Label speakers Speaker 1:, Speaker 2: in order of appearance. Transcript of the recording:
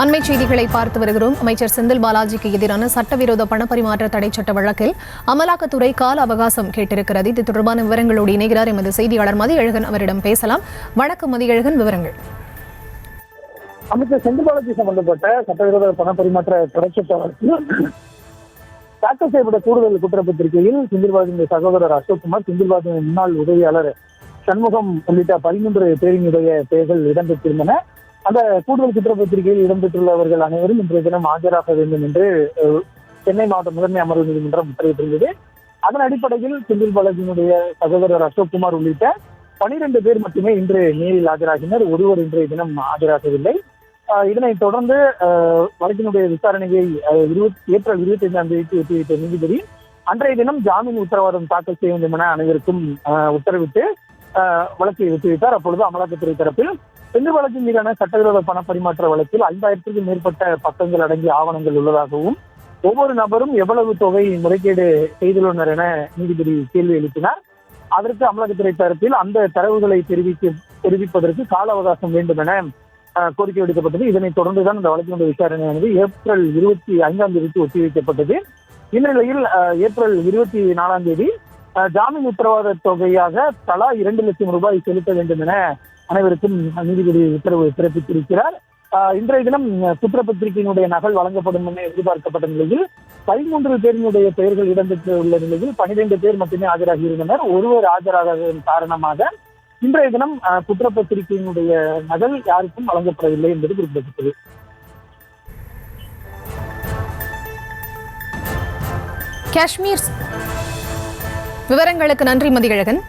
Speaker 1: அண்மை செய்திகளை பார்த்து வருகிறோம். அமைச்சர் செந்தில் பாலாஜிக்கு எதிரான சட்டவிரோத பணப்பரிமாற்ற தடை சட்ட வழக்கில் அமலாக்கத்துறை கால அவகாசம் கேட்டிருக்கிறது. இது தொடர்பான விவரங்களோடு இணைகிறார் எமது செய்தியாளர் மதியழகன். அவரிடம் பேசலாம். வணக்கம் மதியழகன், விவரங்கள்.
Speaker 2: அமைச்சர் செந்தில் பாலாஜி சம்பந்தப்பட்ட சட்டவிரோத பணப்பரிமாற்ற தடை சட்ட வழக்கில் தாக்கல் செய்யப்பட்ட கூடுதல் குற்றப்பத்திரிகையில் செந்தில் பாலாஜியின் சகோதரர் அசோக்குமார், செந்தில் பாலாஜியின் முன்னாள் உதவியாளர் சண்முகம் உள்ளிட்ட 13 பேரினுடைய பெயர்கள் இடம்பெற்றிருந்தன. அந்த கூடுதல் குற்றப்பத்திரிகையில் இடம்பெற்றுள்ளவர்கள் அனைவரும் இன்றைய தினம் ஆஜராக வேண்டும் என்று சென்னை மாவட்ட முதன்மை அமர்வு நீதிமன்றம் உத்தரவிட்டிருந்தது. அதன் அடிப்படையில் செந்தில் பாலாஜியினுடைய சகோதரர் அசோக்குமார் உள்ளிட்ட 12 பேர் மட்டுமே இன்று நேரில் ஆஜராகினர். ஒருவர் இன்றைய தினம் ஆஜராகவில்லை. இதனைத் தொடர்ந்து வழக்கினுடைய விசாரணையை ஏப்ரல் 25ஆம் தேதிக்கு ஒத்திவைத்த நீதிபதி அன்றைய தினம் ஜாமீன் உத்தரவாதம் தாக்கல் செய்ய வேண்டும் என அனைவருக்கும் உத்தரவிட்டு வழக்கை ஒத்திவைத்தார். அப்பொழுது அமலாக்கத்துறை தரப்பில் செந்தில் பாலாஜி மீதான சட்டவிரோத பண பரிமாற்ற வழக்கில் 5000க்கும் மேற்பட்ட பக்கங்கள் அடங்கிய ஆவணங்கள் உள்ளதாகவும் ஒவ்வொரு நபரும் எவ்வளவு தொகை முறைகேடு செய்துள்ளனர் என நீதிபதி கேள்வி எழுப்பினார். அதற்கு அமலாக்கத்துறை தரப்பில் அந்த தரவுகளை தெரிவிப்பதற்கு கால அவகாசம் வேண்டும் என கோரிக்கை விடுக்கப்பட்டது. இதனைத் தொடர்ந்துதான் இந்த வழக்கினுடைய விசாரணையானது ஏப்ரல் 25ஆம் தேதிக்கு ஒத்திவைக்கப்பட்டது. இந்நிலையில் ஏப்ரல் 24ஆம் தேதி ஜாமீன் உத்தரவாத தொகையாக தலா 2 லட்சம் ரூபாய் செலுத்த வேண்டும் என அனைவருக்கும் நீதிபதி உத்தரவு பிறப்பித்திருக்கிறார். இன்றைய தினம் குற்றப்பத்திரிகையினுடைய நகல் வழங்கப்படும் என எதிர்பார்க்கப்பட்ட நிலையில் 13 பேரினுடைய பெயர்கள் இடம்பெற்றுள்ள நிலையில் 12 பேர் மட்டுமே ஆஜராகி இருந்தனர். ஒருவர் ஆஜராகாததன் காரணமாக இன்றைய தினம் குற்றப்பத்திரிகையினுடைய நகல் யாருக்கும் வழங்கப்படவில்லை என்பது குறிப்பிடத்தக்கது.
Speaker 1: காஷ்மீர் விவரங்களுக்கு நன்றி மதியழகன்.